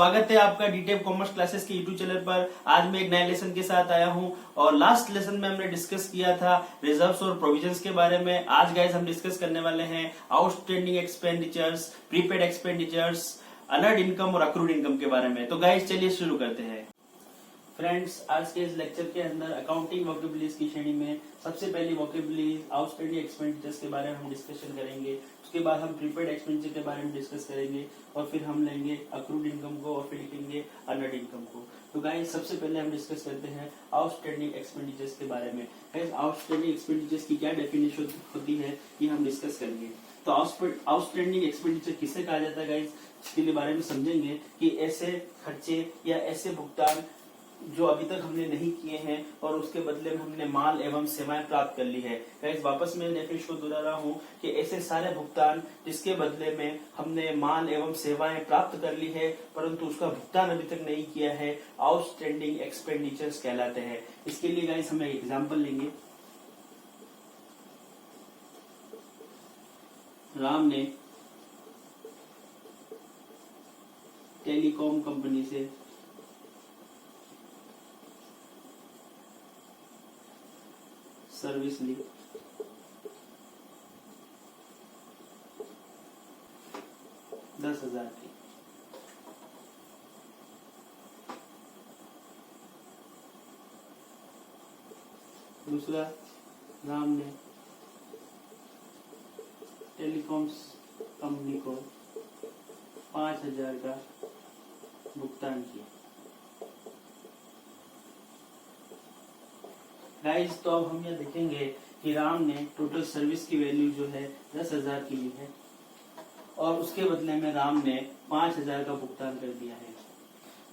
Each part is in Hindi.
स्वागत है आपका डीटेप कॉमर्स क्लासेस के यूट्यूब चैनल पर। आज मैं एक नए लेसन के साथ आया हूं और लास्ट लेसन में हमने डिस्कस किया था रिजर्व्स और प्रोविजंस के बारे में। आज गाइस हम डिस्कस करने वाले हैं outstanding expenditures, prepaid expenditures, earned income और अक्रूड इनकम के बारे में। तो गाइस चलिए शुरू करते हैं। फ्रेंड्स, आज के इस लेक्चर के अंदर अकाउंटिंग वोकेबुलरीज की श्रेणी में सबसे पहली वोकेबुलरीज आउटस्टैंडिंग एक्सपेंडिचर्स के बारे में हम डिस्कशन करेंगे। उसके बाद हम प्रीपेड एक्सपेंडिचर के बारे में डिस्कस करेंगे और फिर हम लेंगे अक्रूड इनकम को और फिर लिखेंगे अर्नड इनकम को। तो गाइस सबसे पहले हम डिस्कस करते हैं आउटस्टैंडिंग एक्सपेंडिचर्स के बारे में। गाइस आउटस्टैंडिंग एक्सपेंडिचर्स की क्या डेफिनेशन होती है ये हम डिस्कस करेंगे। तो आउटस्टैंडिंग एक्सपेंडिचर किसे कहा जाता है गाइस, इसके बारे में समझेंगे कि ऐसे खर्चे या ऐसे भुगतान जो अभी तक हमने नहीं किए हैं और उसके बदले में हमने माल एवं सेवाएं प्राप्त कर ली है। गाइस वापस मैं डेफिनेशन को दोहरा रहा हूँ कि ऐसे सारे भुगतान जिसके बदले में हमने माल एवं सेवाएं प्राप्त कर ली है परंतु उसका भुगतान अभी तक नहीं किया है, आउटस्टैंडिंग एक्सपेंडिचर्स कहलाते हैं। इसके लिए गाइस हम एक एग्जाम्पल लेंगे। राम ने टेलीकॉम कंपनी से सर्विस ली, $10,000 की। दूसरा, राम ने टेलीकॉम कंपनी को 5,000 का भुगतान किया। गाइस तो अब हम यह देखेंगे कि राम ने टोटल सर्विस की वैल्यू जो है 10,000 की ली है और उसके बदले में राम ने 5,000 का भुगतान कर दिया है।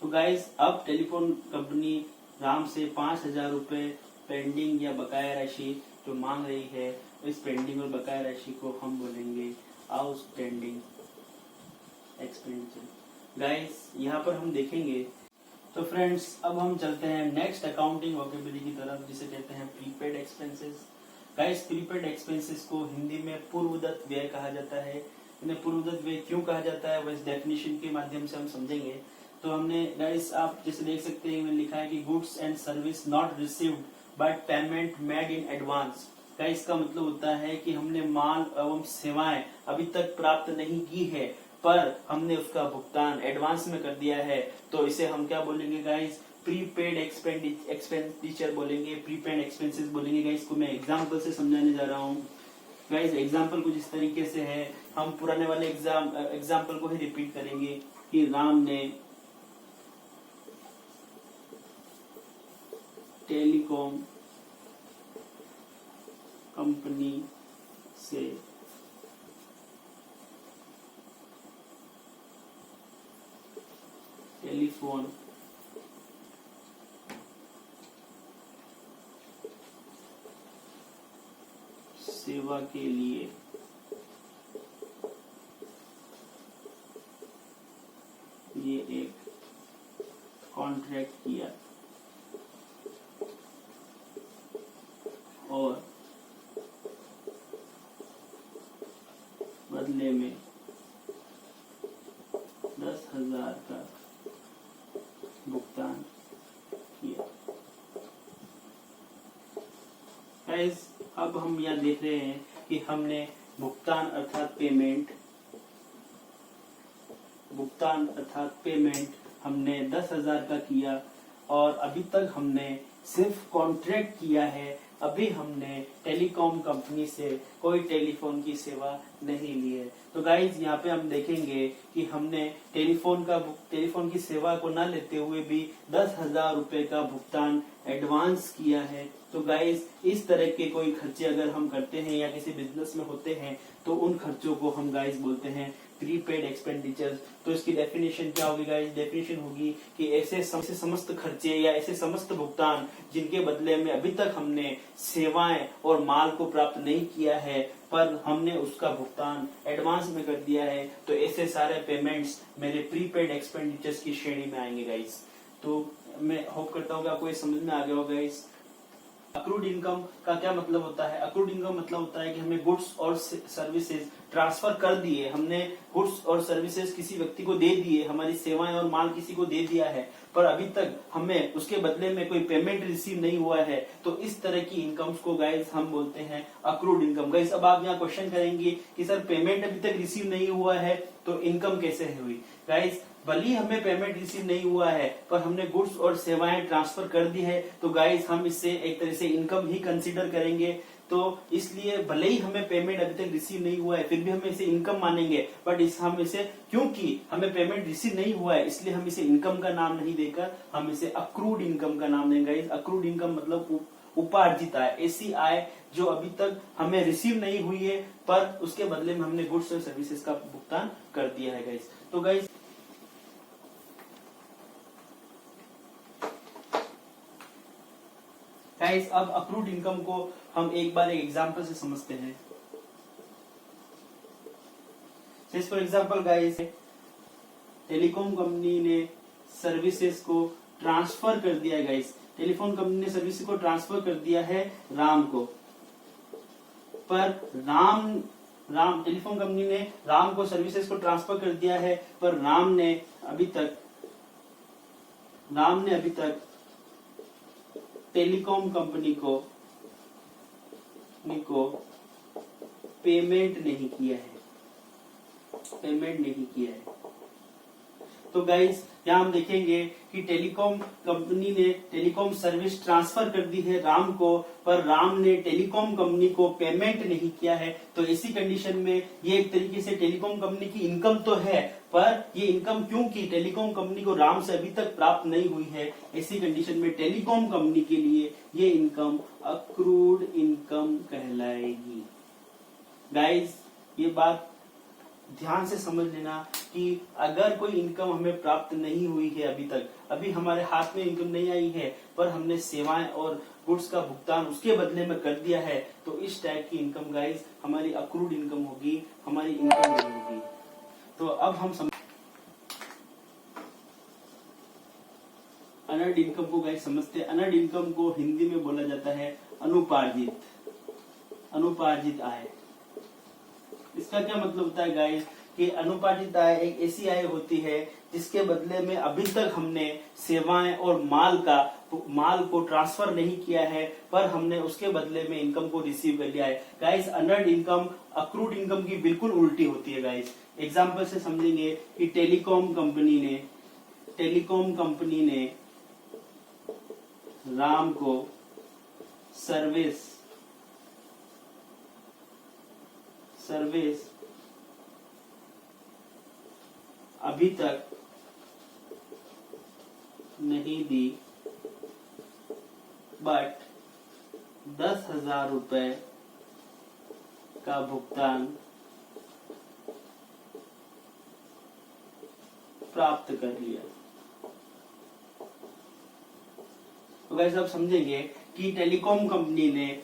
तो गाइस अब टेलीफोन कंपनी राम से 5,000 रुपए पेंडिंग या बकाया राशि जो मांग रही है, इस पेंडिंग और बकाया राशि को हम बोलेंगे आउटस्टैंडिंग एक्सपेंडिचर। गाइस यहाँ पर हम देखेंगे। तो फ्रेंड्स अब हम चलते हैं नेक्स्ट अकाउंटिंग वोकेबुलरी की तरफ जिसे कहते हैं prepaid expenses. Guys prepaid expenses को हिंदी में पूर्वदत्त व्यय कहा जाता है। इन्हें पूर्वदत्त व्यय क्यों कहा जाता है वह इस डेफिनेशन के माध्यम से हम समझेंगे। तो हमने गाइस आप जैसे देख सकते हैं लिखा है कि goods and service not received but payment made in advance. Guys इसका मतलब होता है कि हमने माल एवं सेवाएं अभी तक प्राप्त नहीं की है पर हमने उसका भुगतान एडवांस में कर दिया है, तो इसे हम क्या बोलेंगे गाइस, प्रीपेड एक्सपेंडिचर बोलेंगे, प्रीपेड एक्सपेंसेस बोलेंगे। गाइस को मैं एग्जांपल से समझाने जा रहा हूँ। गाइस एग्जांपल कुछ इस तरीके से है, हम पुराने वाले एग्जांपल को ही रिपीट करेंगे कि राम ने टेलीकॉम कंपनी से टेलीफोन सेवा के लिए ये एक कॉन्ट्रैक्ट किया और बदले में 10,000 का भुगतान किया। गाइस अब हम यहाँ देख रहे हैं कि हमने भुगतान अर्थात पेमेंट हमने 10,000 का किया और अभी तक हमने सिर्फ कॉन्ट्रैक्ट किया है। अभी हमने टेलीकॉम कंपनी से कोई टेलीफोन की सेवा नहीं ली है। तो गाइज यहाँ पे हम देखेंगे कि हमने टेलीफोन की सेवा को न लेते हुए भी 10,000 रुपए का भुगतान एडवांस किया है। तो गाइज इस तरह के कोई खर्चे अगर हम करते हैं या किसी बिजनेस में होते हैं तो उन खर्चों को हम गाइज बोलते हैं प्रीपेड एक्सपेंडिचर। तो इसकी डेफिनेशन क्या होगी गाइस, डेफिनेशन होगी कि ऐसे समस्त खर्चे या ऐसे समस्त भुगतान जिनके बदले में अभी तक हमने सेवाएं और माल को प्राप्त नहीं किया है पर हमने उसका भुगतान एडवांस में कर दिया है, तो ऐसे सारे पेमेंट्स मेरे प्रीपेड एक्सपेंडिचर्स की श्रेणी में आएंगे गाइस। तो मैं होप करता हूँ कि आपको ये समझ में आ गया होगा गाइस। अक्रूड इनकम का क्या मतलब होता है? अक्रूड इनकम मतलब होता है कि हमने गुड्स और सर्विसेज ट्रांसफर कर दिए, हमने गुड्स और सर्विसेज किसी व्यक्ति को दे दिए, हमारी सेवाएं और माल किसी को दे दिया है, पर अभी तक हमें उसके बदले में कोई पेमेंट रिसीव नहीं हुआ है, तो इस तरह की इनकम्स को गाइस हम बोलते हैं अक्रूड इनकम। गाइस अब आप यहाँ क्वेश्चन करेंगे कि सर पेमेंट अभी तक रिसीव नहीं हुआ है तो इनकम कैसे हुई? गाइस भले ही हमें पेमेंट रिसीव नहीं हुआ है पर हमने गुड्स और सेवाएं ट्रांसफर कर दी है, तो गाइस हम इससे एक तरह से इनकम ही कंसीडर करेंगे। तो इसलिए भले ही हमें पेमेंट अभी तक रिसीव नहीं हुआ है फिर भी हम इसे इनकम मानेंगे, बट हम इसे, क्योंकि हमें पेमेंट रिसीव नहीं हुआ है इसलिए हम इसे इनकम का नाम नहीं देकर हम इसे अक्रूड इनकम का नाम देंगे। अक्रूड इनकम मतलब उपार्जित आय, ऐसी आय जो अभी तक हमें रिसीव नहीं हुई है पर उसके बदले में हमने गुड्स और सर्विसेज का भुगतान कर दिया है गाइस। तो गाइस अब अक्रूड इनकम को हम एक बार एक एग्जांपल से समझते हैं। For example guys, telecom company ने सर्विसेज को ट्रांसफर कर दिया है गाइस। टेलीफोन कंपनी ने सर्विसेज को ट्रांसफर कर दिया है राम को, पर राम टेलीफोन कंपनी ने राम को सर्विसेज को ट्रांसफर कर दिया है, पर राम ने अभी तक टेलीकॉम कंपनी को पेमेंट नहीं किया है। तो गाइस यहाँ हम देखेंगे कि टेलीकॉम कंपनी ने टेलीकॉम सर्विस ट्रांसफर कर दी है राम को, पर राम ने टेलीकॉम कंपनी को पेमेंट नहीं किया है। तो इसी कंडीशन में ये एक तरीके से टेलीकॉम कंपनी की इनकम तो है, पर ये इनकम क्योंकि टेलीकॉम कंपनी को राम से अभी तक प्राप्त नहीं हुई है, ऐसी कंडीशन में टेलीकॉम कंपनी के लिए ये इनकम अक्रूड इनकम कहलाएगी। गाइस ये बात ध्यान से समझ लेना कि अगर कोई इनकम हमें प्राप्त नहीं हुई है अभी तक, अभी हमारे हाथ में इनकम नहीं आई है, पर हमने सेवाएं और गुड्स का भुगतान उसके बदले में कर दिया है, तो इस टाइप की इनकम गाइस हमारी अक्रूड इनकम होगी, हमारी इनकम नहीं होगी। तो अब हम अनर्ड इनकम को गाइस समझते हैं। अनर्ड इनकम को हिंदी में बोला जाता है अनुपार्जित आय। इसका क्या मतलब होता है गाइस कि अनुपार्जित आय एक ऐसी आय होती है जिसके बदले में अभी तक हमने सेवाएं और माल को ट्रांसफर नहीं किया है, पर हमने उसके बदले में इनकम को रिसीव कर लिया है। Guys honoured income accrued income की बिल्कुल उल्टी होती है गाइस। एग्जांपल से समझेंगे कि टेलीकॉम कंपनी ने राम को सर्विस अभी तक नहीं दी, बट 10,000 रुपए का भुगतान प्राप्त कर लिया। तो वैसे आप समझेंगे कि टेलीकॉम कंपनी ने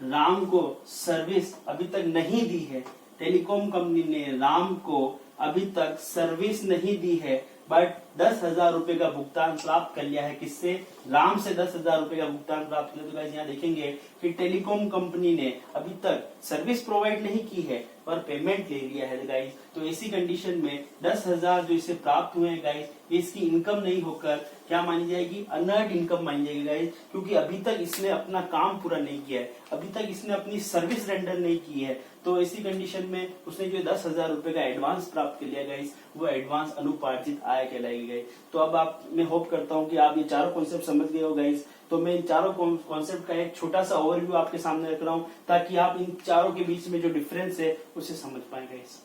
राम को सर्विस अभी तक नहीं दी है। टेलीकॉम कंपनी ने राम को अभी तक सर्विस नहीं दी है, बट 10,000 रुपए का भुगतान प्राप्त कर लिया है। किससे? राम से 10,000 रुपए का भुगतान प्राप्त किया। तो गाइस यहाँ देखेंगे कि टेलीकॉम कंपनी ने अभी तक सर्विस प्रोवाइड नहीं की है पर पेमेंट ले लिया है गाइस। तो ऐसी कंडीशन में 10,000 जो इसे प्राप्त हुए हैं गाइस, ये इसकी इनकम नहीं होकर क्या मानी जाएगी? अनर्ड इनकम मानी जाएगी गाइस, क्योंकि अभी तक इसने अपना काम पूरा नहीं किया है, अभी तक इसने अपनी सर्विस रेंडर नहीं की है। तो ऐसी कंडीशन में उसने जो 10,000 रुपए का एडवांस प्राप्त कर लिया गाइस, वो एडवांस अनुपार्जित आय कहलाएगी गाइस। तो अब मैं होप करता हूँ कि आप ये चारों कॉन्सेप्ट समझ गए हो गाइस। तो मैं इन चारों कॉन्सेप्ट का एक छोटा सा ओवरव्यू आपके सामने रख रहा हूँ ताकि आप इन चारों के बीच में जो डिफरेंस है उसे समझ पाए गाइस।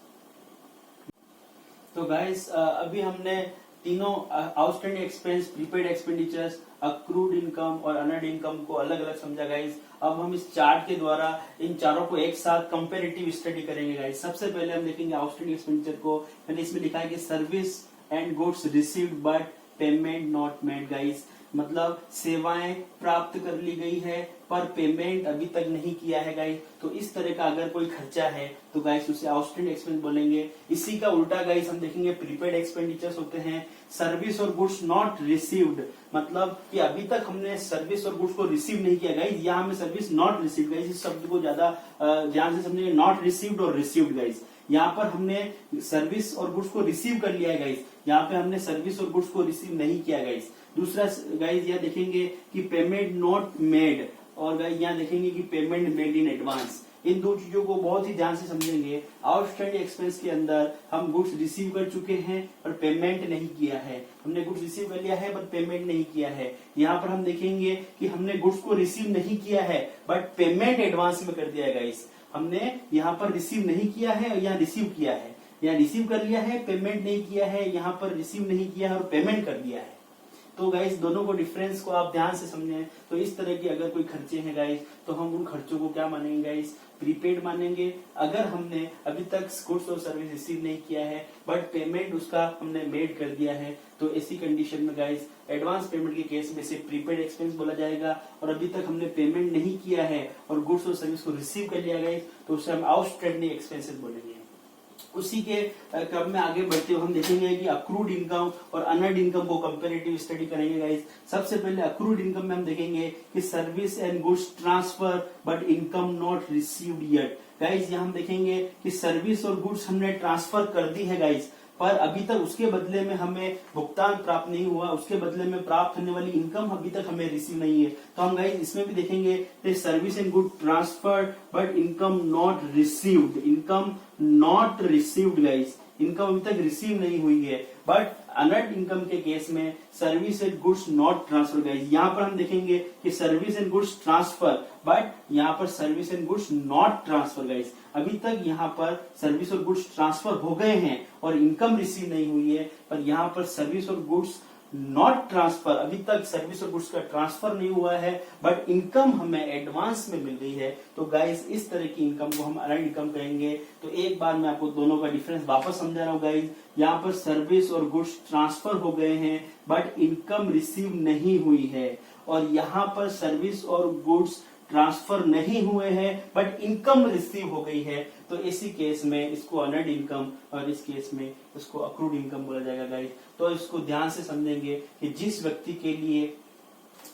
तो गाइस अभी हमने तीनों outstanding expense, prepaid expenditures, accrued income और अनर्ड इनकम को अलग अलग समझा गाइस। अब हम इस चार्ट के द्वारा इन चारों को एक साथ कंपैरेटिव स्टडी करेंगे गाइस। सबसे पहले हम देखेंगे आउटस्टैंडिंग एक्सपेंडिचर को। मैंने इसमें लिखा है कि service and goods received but payment not made guys. मतलब सेवाएं प्राप्त कर ली गई है पर पेमेंट अभी तक नहीं किया है गाइस, तो इस तरह का अगर कोई खर्चा है तो गाइस उसे आउटस्टैंडिंग एक्सपेंस बोलेंगे। इसी का उल्टा गाइस हम देखेंगे प्रीपेड एक्सपेंडिचर्स होते हैं। सर्विस और गुड्स नॉट रिसीव्ड, मतलब कि अभी तक हमने सर्विस और गुड्स को रिसीव नहीं किया गाइस, यहाँ हमें सर्विस नॉट रिसीव्ड गाइस, इस शब्द को ज्यादा ध्यान से समझेंगे, नॉट रिसीव्ड और रिसीव्ड गाइस। यहाँ पर हमने सर्विस और गुड्स को रिसीव कर लिया है गाइस, यहाँ पे हमने सर्विस और गुड्स को रिसीव नहीं किया गाइस। दूसरा गाइस यहाँ देखेंगे कि पेमेंट नॉट मेड, और गाइस यहाँ देखेंगे कि पेमेंट मेड इन एडवांस। इन दो चीजों को बहुत ही ध्यान से समझेंगे। आउटस्टैंडिंग एक्सपेंस के अंदर हम गुड्स रिसीव कर चुके हैं पर पेमेंट नहीं किया है, हमने गुड्स रिसीव कर लिया है बट पेमेंट नहीं किया है। यहाँ पर हम देखेंगे कि हमने गुड्स को रिसीव नहीं किया है बट पेमेंट एडवांस में कर दिया है गाइस। हमने यहाँ पर रिसीव नहीं किया है और यहाँ रिसीव किया है, यहाँ रिसीव कर लिया है पेमेंट नहीं किया है, यहाँ पर रिसीव नहीं किया है और पेमेंट कर दिया है। तो गाइस दोनों को डिफरेंस को आप ध्यान से समझें। तो इस तरह की अगर कोई खर्चे हैं गाइस तो हम उन खर्चों को क्या मानेंगे गाइस, प्रीपेड मानेंगे। अगर हमने अभी तक गुड्स और सर्विस रिसीव नहीं किया है बट पेमेंट उसका हमने मेड कर दिया है, तो ऐसी कंडीशन में गाइस एडवांस पेमेंट के केस में से प्रीपेड एक्सपेंस बोला जाएगा। और अभी तक हमने पेमेंट नहीं किया है और गुड्स और सर्विस को रिसीव कर लिया गाइस, तो उसे हम आउटस्टैंडिंग एक्सपेंसेस बोलेंगे। उसी के क्रम में आगे बढ़ते हुए हम देखेंगे कि अक्रूड इनकम और अनअर्न्ड इनकम को कंपैरेटिव स्टडी करेंगे गाइस। सबसे पहले अक्रूड इनकम में हम देखेंगे कि service and goods transfer but income not received yet. Guys यहाँ हम देखेंगे कि सर्विस और गुड्स हमने ट्रांसफर कर दी है गाइस, पर अभी तक उसके बदले में हमें भुगतान प्राप्त नहीं हुआ, उसके बदले में प्राप्त होने वाली इनकम अभी तक हमें रिसीव नहीं है। तो हम गाइस इसमें भी देखेंगे service and good transferred but income not received, income not received guys, income अभी तक रिसीव नहीं हुई है। बट अनअर्न्ड इनकम के केस में service and goods not transfer guys, यहाँ पर हम देखेंगे कि service and goods transfer but यहाँ पर service and goods not transfer guys. अभी तक यहाँ पर सर्विस और गुड्स ट्रांसफर हो गए हैं और इनकम रिसीव नहीं हुई है, पर यहाँ पर सर्विस और गुड्स नॉट ट्रांसफर, अभी तक सर्विस और गुड्स का ट्रांसफर नहीं हुआ है बट इनकम हमें एडवांस में मिल रही है। तो गाइस इस तरह की इनकम को हम अनअर्न्ड इनकम कहेंगे। तो एक बार मैं आपको दोनों का डिफरेंस वापस समझा रहा हूँ गाइस। यहाँ पर सर्विस और गुड्स ट्रांसफर हो गए हैं बट इनकम रिसीव नहीं हुई है, और यहाँ पर सर्विस और गुड्स ट्रांसफर नहीं हुए हैं बट इनकम रिसीव हो गई है। तो इसी केस में इसको अनअर्न्ड इनकम और इस केस में इसको अक्रूड इनकम बोला जाएगा गाइस। तो इसको ध्यान से समझेंगे कि जिस व्यक्ति के लिए,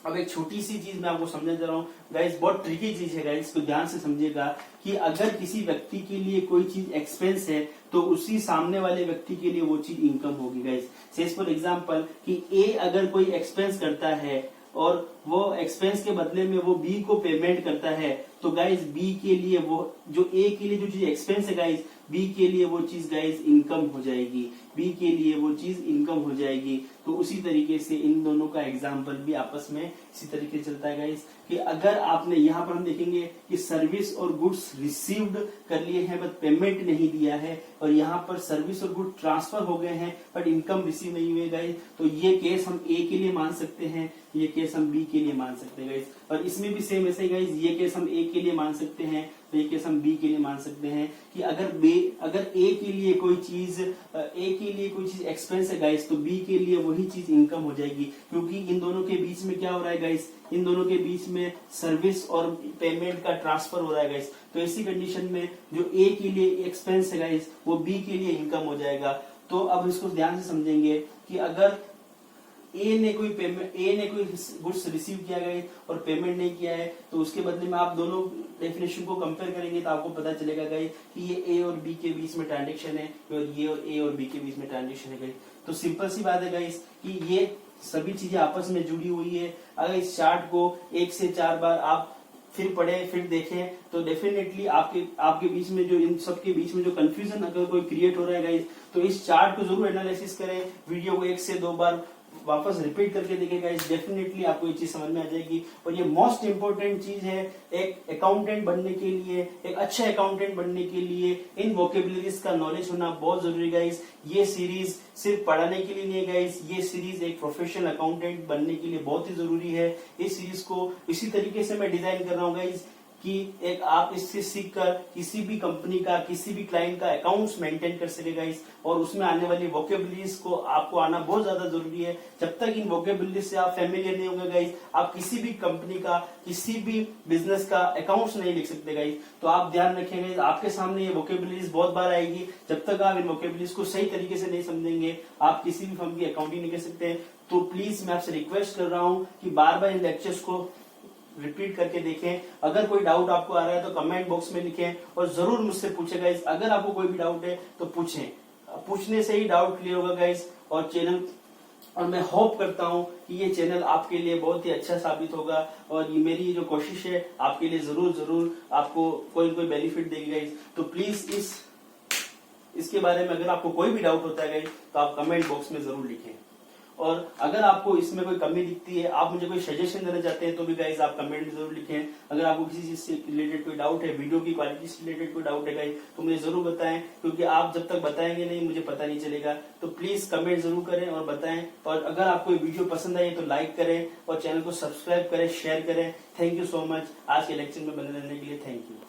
अब एक छोटी सी चीज मैं आपको समझा जा रहा हूँ गाइस, बहुत ट्रिकी चीज है गाइस, इसको ध्यान से समझिएगा कि अगर किसी व्यक्ति के लिए कोई चीज एक्सपेंस है तो उसी सामने वाले व्यक्ति के लिए वो चीज इनकम होगी गाइस। से फॉर एग्जांपल कि ए अगर कोई एक्सपेंस करता है और वो एक्सपेंस के बदले में वो बी को पेमेंट करता है, तो गाइस बी के लिए वो जो ए के लिए जो चीज एक्सपेंस है गाइस, बी के लिए वो चीज गाइस इनकम हो जाएगी, बी के लिए वो चीज इनकम हो जाएगी। तो उसी तरीके से इन दोनों का एग्जाम्पल भी आपस में इसी तरीके से चलता है गाइस कि अगर आपने यहाँ पर हम देखेंगे कि सर्विस और गुड्स रिसीव्ड कर लिए हैं बट पेमेंट नहीं दिया है, और यहाँ पर सर्विस और गुड ट्रांसफर हो गए हैं बट इनकम रिसीव नहीं हुए गाइस, तो ये केस हम ए के लिए मान सकते हैं, ये केस हम बी के लिए मान सकते हैं गाइस। और इसमें भी सेम ऐसे ही गाइस, ये केस हम ए के लिए मान सकते हैं तो ये केस हम बी के लिए मान सकते हैं कि अगर ए के लिए कोई चीज एक्सपेंस है गाइस, तो बी के लिए वही चीज इनकम हो जाएगी, क्योंकि इन दोनों के बीच में क्या हो रहा है गाइस, इन दोनों के बीच में सर्विस और पेमेंट का ट्रांसफर हो रहा है गाइस। तो इसी कंडीशन में जो ए के लिए एक्सपेंस है गाइस वो बी के लिए इनकम हो जाएगा। तो अब इसको ध्यान से समझेंगे कि अगर ए ने कोई गुड्स रिसीव किया गया और पेमेंट नहीं किया है, तो उसके बदले में आप दोनों डेफिनेशन को कंपेयर करेंगे तो आपको पता चलेगा गाइस कि ये ए और बी के बीच में ट्रांजेक्शन है और ये और ए और बी के बीच में ट्रांजेक्शन है गाइस। तो सिंपल सी बात है गाइस कि ये सभी चीजें आपस में जुड़ी हुई है। अगर इस चार्ट को 1 से 4 बार आप फिर पढ़े फिर देखें तो डेफिनेटली आपके बीच में जो इन सब के बीच में जो कंफ्यूजन अगर कोई क्रिएट हो रहा है गाइस, तो इस चार्ट को जरूर एनालिसिस करें, वीडियो को 1 से 2 बार वापस रिपीट करके देखेगा, इस डेफिनेटली आपको ये चीज समझ में आ जाएगी। और ये मोस्ट इंपोर्टेंट चीज है एक अकाउंटेंट बनने के लिए, एक अच्छा अकाउंटेंट बनने के लिए इन वोकेबुलरीज का नॉलेज होना बहुत जरूरी गाइस। ये सीरीज सिर्फ पढ़ाने के लिए नहीं है गाइस, ये सीरीज एक प्रोफेशनल अकाउंटेंट बनने के लिए बहुत ही जरूरी है। इस सीरीज को इसी तरीके से मैं डिजाइन कर रहा हूँ गाइस कि एक आप इससे सीखकर किसी भी कंपनी का, किसी भी क्लाइंट का अकाउंट्स मेंटेन कर सके गाइस। और उसमें आने वाली वोकेबुलरीज को आपको आना बहुत ज्यादा जरूरी है। जब तक इन वोकेबुलरीज से आप फेमिलियर नहीं होंगे गाइस, आप किसी भी कंपनी का, किसी भी बिजनेस का अकाउंट्स नहीं लिख सकते गाइस। तो आप ध्यान रखें गाइस, आपके सामने ये वोकेबुलरीज बहुत बार आएगी, जब तक आप इन वोकेबुलरीज को सही तरीके से नहीं समझेंगे, आप किसी भी फर्म की अकाउंटिंग नहीं कर सकते। तो प्लीज मैं आपसे रिक्वेस्ट कर रहा हूं कि बार बार इन लेक्चर्स को रिपीट करके देखें। अगर कोई डाउट आपको आ रहा है तो कमेंट बॉक्स में लिखें और जरूर मुझसे पूछें गाइस। अगर आपको कोई भी डाउट है तो पूछें, पूछने से ही डाउट क्लियर होगा गाइस। और मैं होप करता हूं कि ये चैनल आपके लिए बहुत ही अच्छा साबित होगा और ये मेरी जो कोशिश है आपके लिए जरूर आपको कोई बेनिफिट देगी गाइस। तो प्लीज इसके बारे में अगर आपको कोई भी डाउट होता है गाइस तो आप कमेंट बॉक्स में जरूर लिखें। और अगर आपको इसमें कोई कमी दिखती है, आप मुझे कोई सजेशन देना चाहते हैं तो भी गाइस आप कमेंट में जरूर लिखें। अगर आपको किसी चीज से रिलेटेड कोई डाउट है, वीडियो की क्वालिटी से रिलेटेड कोई डाउट है गाइस, तो मुझे जरूर बताएं, क्योंकि आप जब तक बताएंगे नहीं मुझे पता नहीं चलेगा। तो प्लीज कमेंट जरूर करें और बताएं। और अगर आपको वीडियो पसंद आई तो लाइक करें और चैनल को सब्सक्राइब करें, शेयर करें। थैंक यू सो मच आज के लेक्चर में बने रहने के लिए। Thank you.